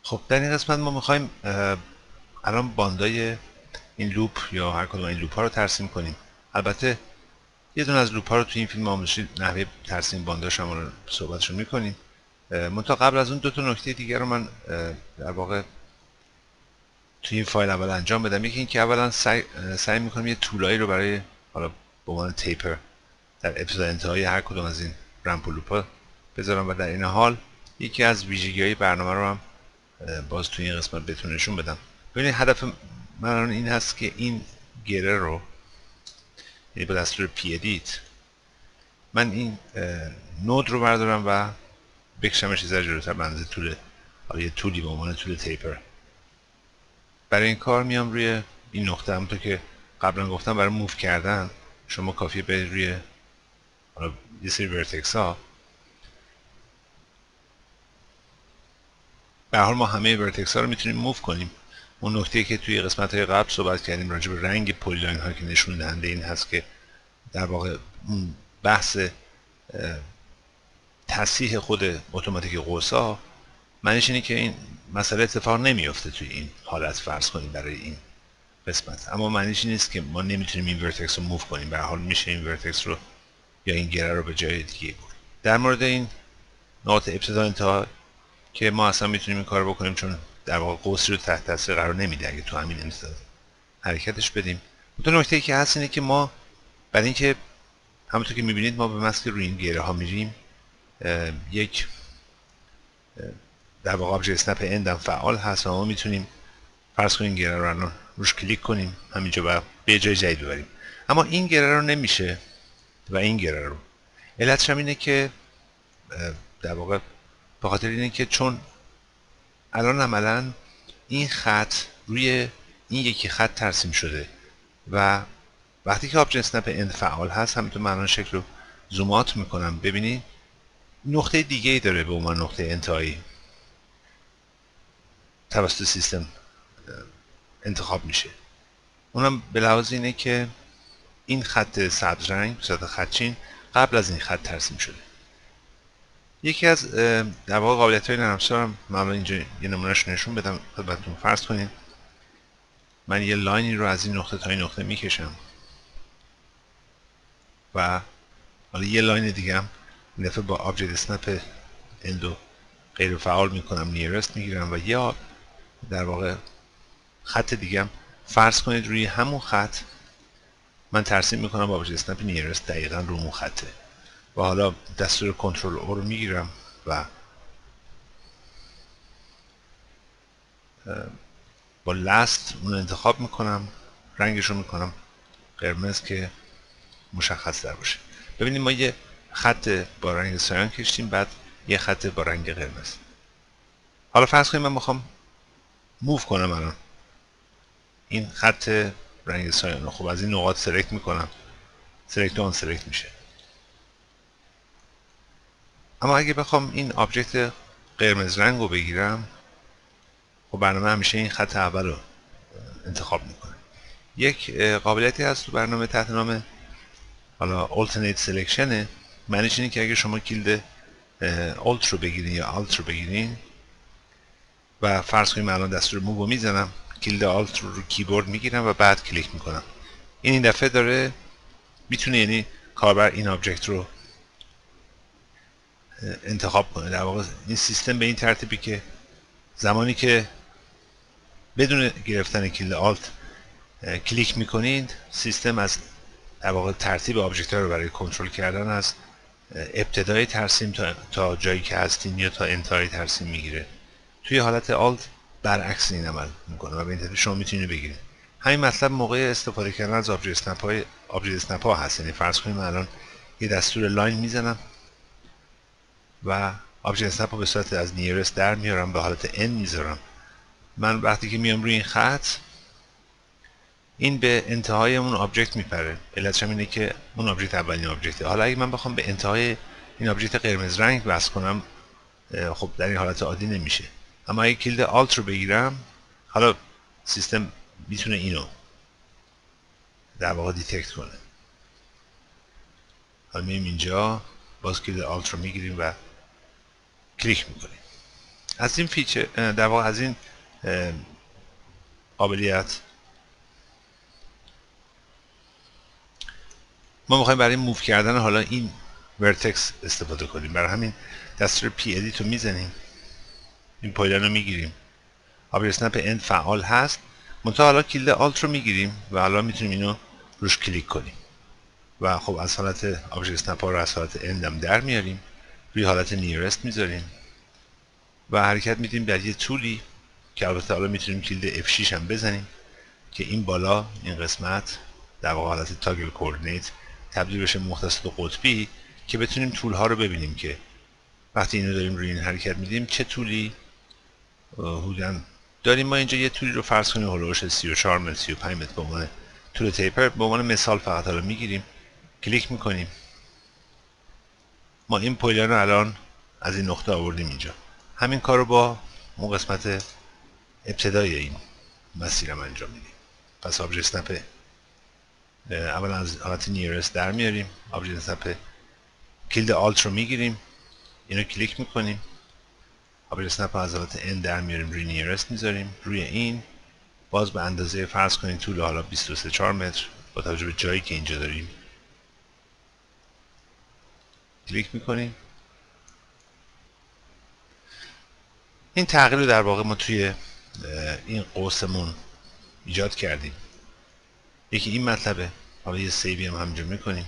خب در این قسمت ما میخوایم الان باندای این لوپ یا هر کدوم این لوپ ها رو ترسیم کنیم. البته یه دونه از لوپ ها رو توی این فیلم آموزشی نحوه ترسیم بانداش هم رو صحبتشون میکنیم. منتها قبل از اون دو تا نکته دیگر رو من در واقع توی این فایل اول انجام بدم. یکی این که اولا سعی میکنم یه طولایی رو برای حالا به عنوان تیپر در ابتدا انتهای هر کدوم از این رمپ و لوپ ها بذارم و در این حال یکی از ویژگی‌های برنامه رو هم باز توی این قسمت بهتون نشون بدم. ببینید هدف من الان این هست که این گره رو، یعنی با دستور پی ادیت من این نود رو بردارم و بکشمش یه جلوتر به اندازه طول، حالا یه طولی به عنوان طول تیپر. برای این کار میام روی این نقطه، همونطور که قبلا گفتم برای موو کردن شما کافیه برید روی حالا یه سری ورتکس ها. به هر حال ما همه ورتکس ها رو میتونیم موو کنیم. اون نکته که توی قسمت های قبل صحبت کردیم راجع به رنگ پلیلاین ها که نشون دهنده این هست که در واقع اون بحث تصحیح خود اتوماتیک قوسا معنیش اینه که این مسئله اتفاق نمیفته توی این حالت، فرض کنیم برای این قسمت، اما معنیش نیست که ما نمیتونیم این ورتکس رو موو کنیم. به هر حال میشه این ورتکس رو یا این گره رو به جای دیگه برد. در مورد این نقاط ابتدا انتها که ما اصلا میتونیم این کار بکنیم، چون در واقع قوسی رو تحت تاثیر قرار نمیده اگه تو همین انتظار حرکتش بدیم. دو نکته که هست اینه که ما برای اینکه همونطور که میبینید ما به محض که روی این گره ها میریم یک در واقع آبجکت اسنپ اند هم فعال هست و ما میتونیم فرض کنیم گره رو الان روش کلیک کنیم همینجا و به جای جدید ببریم. اما این گره رو نمیشه و این گره رو. علتش هم اینه که در واقع به خاطر اینه که چون الان عملا این خط روی این یکی خط ترسیم شده و وقتی که آبجکت اسنپ اند فعال هست، همینطور من الان شکل رو زوم آت میکنم، ببینید نقطه دیگه ای داره به عنوان نقطه انتهایی توسط سیستم انتخاب میشه. اونم به لحاظ اینه که این خط سبز رنگ به صورت خطچین قبل از این خط ترسیم شده. یکی از در واقع قابلیت های نرم افزار هم من اینجا یه نمونهش نشون بدم خدمتتون. فرض کنید من یه لاینی رو از این نقطه تا این نقطه میکشم و حالا یه لاین دیگه هم این دفعه با آبجکت اسنپ اندو غیر فعال میکنم، نیرست میگیرم و یا در واقع خط دیگه هم فرض کنید روی همون خط من ترسیم میکنم با آبجکت اسنپ نیرست دقیقا رو اون خطه و حالا دستور کنترل او رو میگیرم و با لست اون رو انتخاب میکنم، رنگش رو میکنم قرمز که مشخص در باشه. ببینید ما یه خط با رنگ سیان کشیدیم، بعد یه خط با رنگ قرمز. حالا فرض کنید من میخوام موو کنم الان این خط رنگ سیان رو. خب از این نقاط سلکت میکنم، سلکت آن سلکت میشه. اما اگه بخوام این آبجکت قرمز رنگ رو بگیرم، خب برنامه همیشه این خط اول رو انتخاب میکنه. یک قابلیتی هست تو برنامه تحت نام حالا alternate selection. معنیش اینه که اگه شما کلید alt رو بگیرین یا alt رو بگیرین و فرض کنیم الان دستور موو رو میزنم، کلید alt رو کیبورد میگیرم و بعد کلیک میکنم، این دفعه داره میتونه یعنی کاربر این آبجکت رو انتخاب کنه. در واقع این سیستم به این ترتیبی که زمانی که بدون گرفتن کلید alt کلیک میکنید، سیستم از در واقع ترتیب آبجکت ها رو برای کنترل کردن از ابتدای ترسیم تا جایی که هستین یا تا انتهای ترسیم میگیره. توی حالت آلت برعکس این عمل میکنه و به این ترتیب شما میتونید بگیرید. همین مطلب موقع استفاده کردن از آبجکت اسنپ ها هست. یعنی فرض کنیم الان یه دستور لاین میزنم و آبجکت اسنپ رو به صورت از نیرست در میارم، به حالت n میذارم. من وقتی که میام روی این خط، این به انتهای اون آبجکت میپره. علتش هم اینه که اون آبجکت اولین آبجکته. حالا اگه من بخوام به انتهای این آبجکت قرمز رنگ وصل کنم، خب در این حالت عادی نمیشه. اما اگه کلید آلت رو بگیرم، حالا سیستم میتونه اینو در واقع دیتکت کنه. حالا میریم اینجا، باز کلید آلت رو میگیریم و کلیک میکنیم. از این فیچر، در واقع از این قابلیت ما میخوایم برای موو کردن حالا این ورتکس استفاده کنیم. برای همین دستور پی ادیت رو میزنیم، این پایلن رو میگیریم، آبجکت اسنپ اند فعال هست، منتها حالا کلید آلت رو میگیریم و حالا میتونیم اینو روش کلیک کنیم و خب از حالت آبجکت اسنپ ها رو از حالت اند هم در میاریم، روی حالت نیرست میذاریم و حرکت میدیم در یه طولی که البته حالا میتونیم کلید F6 هم بزنیم که این بالا این قسمت در واقع حالت تاگل کوردینیت تبدیل بشه مختصات قطبی که بتونیم طول ها رو ببینیم که وقتی اینو داریم روی این حرکت میدیم چه طولی حدوداً داریم. ما اینجا یه طولی رو فرض کنیم هولوش 34 متر 35 متر به عنوان طول تیپر، به عنوان مثال فقط حالا میگیریم، کلیک میکنیم. ما این پویلن رو الان از این نقطه آوردیم اینجا. همین کار رو با اون قسمت ابتدای این مسیرم انجام میدیم. پس آبجکت اسنپ اولا از حالت نیرست در میاریم، آبجکت اسنپ کلید آلت رو میگیریم، اینو کلیک میکنیم، آبجکت اسنپ از حالت ان در میاریم، روی نیرست میذاریم، روی این باز به اندازه فرض کنید طول حالا 23-4 متر با توجه به جایی که اینجا داریم کلیک میکنیم. این تغییر رو در واقع ما توی این قوسمون ایجاد کردیم. یکی این مطلبه، حالا یه سیوی هم همینجا میکنیم.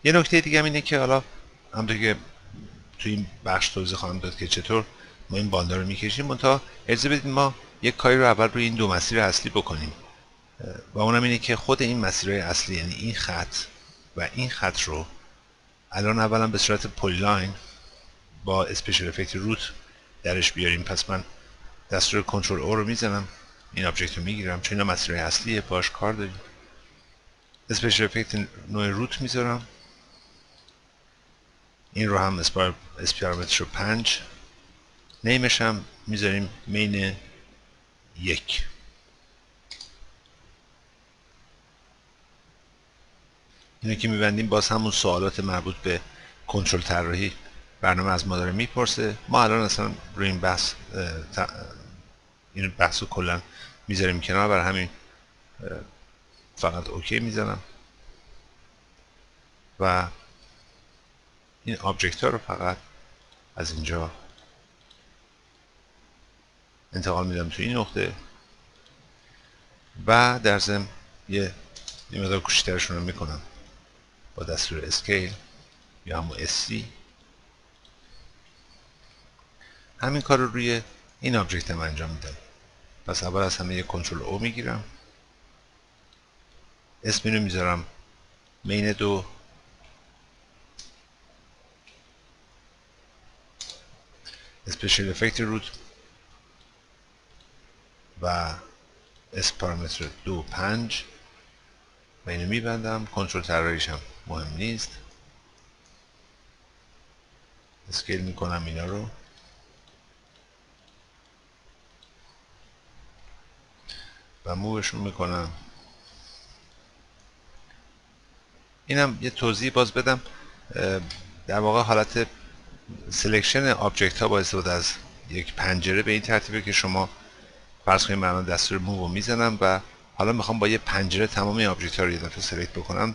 یه نکته دیگه هم اینه که حالا همونطور که توی این بخش توضیح خواهم داد که چطور ما این باندار رو میکشیم، منتها اجازه بدید ما یک کاری رو اول روی این دو مسیر اصلی بکنیم و اونم اینه که خود این مسیرهای اصلی، یعنی این خط و این خط رو الان اولا به صورت پولیلاین با اسپیشال افکت روت درش بیاریم. پس من دستور کنترل او رو میزنم، این آبجکت رو میگیرم چون اینا مسیرهای اصلیه باش کار داریم. اسپیشال افکت نوع روت میذارم، این رو هم اسپیارامترش رو 5، نیمش هم میذاریم مین 1. اینو که میبندیم باز همون سوالات مربوط به کنترل طراحی برنامه از ما داره میپرسه. ما الان اصلا روی این بحث این بحث رو کلا میذاریم کنار، برای همین فقط اوکی میزنم و این آبجکت ها رو فقط از اینجا انتقال میدم تو این نقطه و در ضمن یه مقدار کوچیک‌ترشون رو میکنم با دستور اسکیل یا همون SC. همین کار رو روی این آبجکت هم انجام میدم. پس اول از همه یه کنترل او میگیرم، اسم اینو میذارم مین 2، اسپیشال افکت روت و اس پارامتر 2 5 و اینو میبندم. کنترل طراحیش هم مهم نیست، اسکیل میکنم اینا رو و مووشون میکنم. اینم یه توضیح باز بدم، در واقع حالت سلکشن آبجکت ها با استفاده از یک پنجره به این ترتیبه که شما فرض کنید من دستور موو رو میزنم و حالا میخوام با یه پنجره تمام آبجکت ها رو یه دفعه سلکت بکنم،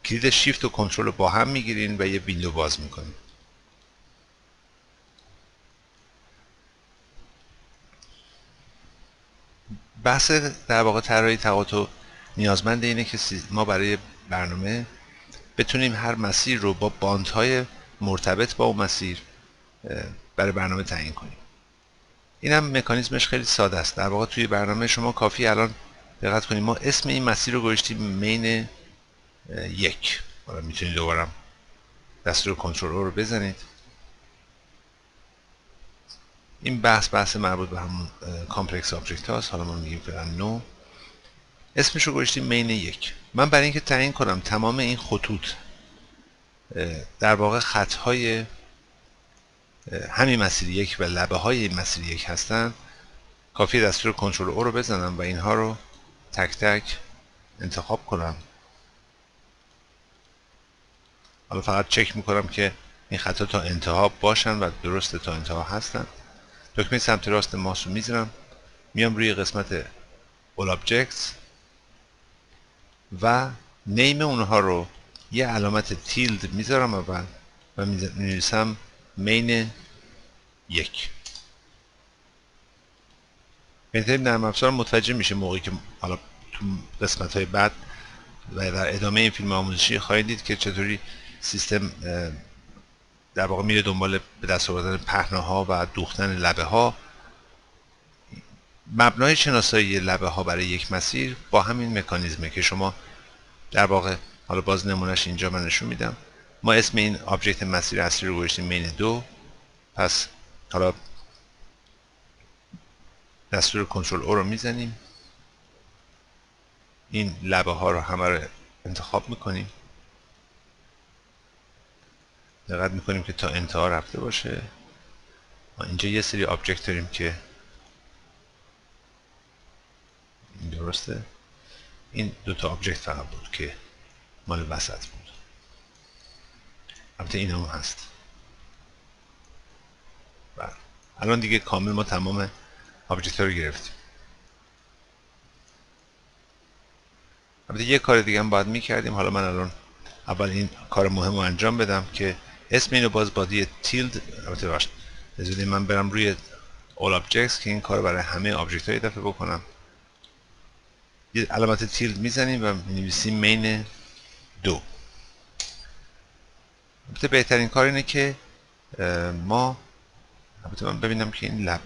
کلید شیفت و کنترل رو با هم میگیرین و یه ویندو باز میکنین. بحث در واقع طراحی تقاطع نیازمند اینه که ما برای برنامه بتونیم هر مسیر رو با باندهای مرتبط با اون مسیر برای برنامه تعیین کنیم. این هم مکانیزمش خیلی ساده است. در واقع توی برنامه شما کافی الان دقت کنید ما اسم این مسیر رو گذاشتیم مین 1. حالا میتونید دوباره دستور کنترل رو بزنید. این بحث مربوط به همون کامپلکس آبجکت هاست. حالا ما میگیم فعلا نو، اسمش رو گذاشتیم مین 1. من برای اینکه تعیین کنم تمام این خطوط در واقع خطهای همین مسیر 1 و لبه های این مسیر 1 هستن، کافی دستور کنترل او رو بزنم و اینها رو تک تک انتخاب کنم. حالا فقط چک میکنم که این خطا تا انتها باشن و درست تا انتها هستن. دکمه سمت راست ماوس رو میذارم، میام روی قسمت All Objects و نیم اونها رو یه علامت تیلد میذارم اول و می‌نویسم مین 1. بهترین نرم افزار متوجه میشه موقعی که حالا تو قسمت های بعد و در ادامه این فیلم آموزشی خواهید دید که چطوری سیستم در واقع میره دنبال به دست آوردن پهناها و دوختن لبه ها. مبنای شناسایی لبه ها برای یک مسیر با همین مکانیزمه که شما در واقع حالا باز نمونهش اینجا من نشون میدم. ما اسم این آبجکت مسیر اصلی رو گذاشتیم مین 2. پس حالا دستور کنترل او رو میزنیم، این لبه ها رو همه رو انتخاب میکنیم، دقت میکنیم که تا انتها رفته باشه. ما اینجا یه سری آبجکت داریم که درسته، این دوتا آبجکت فقط بود که مال وسط بود، البته این هم هست. و الان دیگه کامل ما تمام آبجکت ها رو گرفتیم. البته یه کار دیگه هم باید میکردیم. حالا من الان اول این کار مهم رو انجام بدم که اسم اینو باز با یه تیلد، البته باشه بذارید من برم روی All Objects که این کار رو برای همه آبجکت ها یه دفعه بکنم. یه علامت تیلد میزنیم و می‌نویسیم مین 2. البته بهترین کار اینه که ما البته من ببینم که این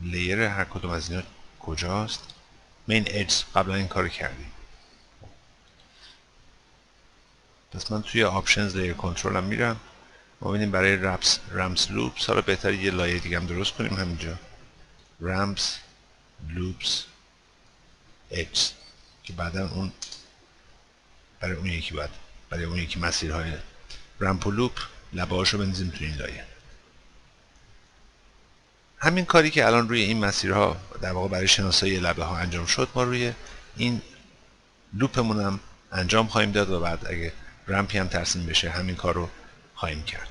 لیر هر کدوم از اینا کجاست. مین ایدج قبلا این کار کردیم. پس من توی آپشنز لیر کنترل هم میرم. ما ببینیم برای رمز لوپس حالا بهتره یه لایه دیگه هم درست کنیم همینجا، رمز لوپس ایدج، که بعدا اون برای اون یکی بعد برای اون یکی مسیرهای رمپ و لوپ لبه هاشو بنزیم تو این لایه. همین کاری که الان روی این مسیرها در واقع برای شناسایی لبه ها انجام شد، ما روی این لوپمون هم انجام خواهیم داد و بعد اگه رمپی هم ترسیم بشه همین کار رو خواهیم کرد.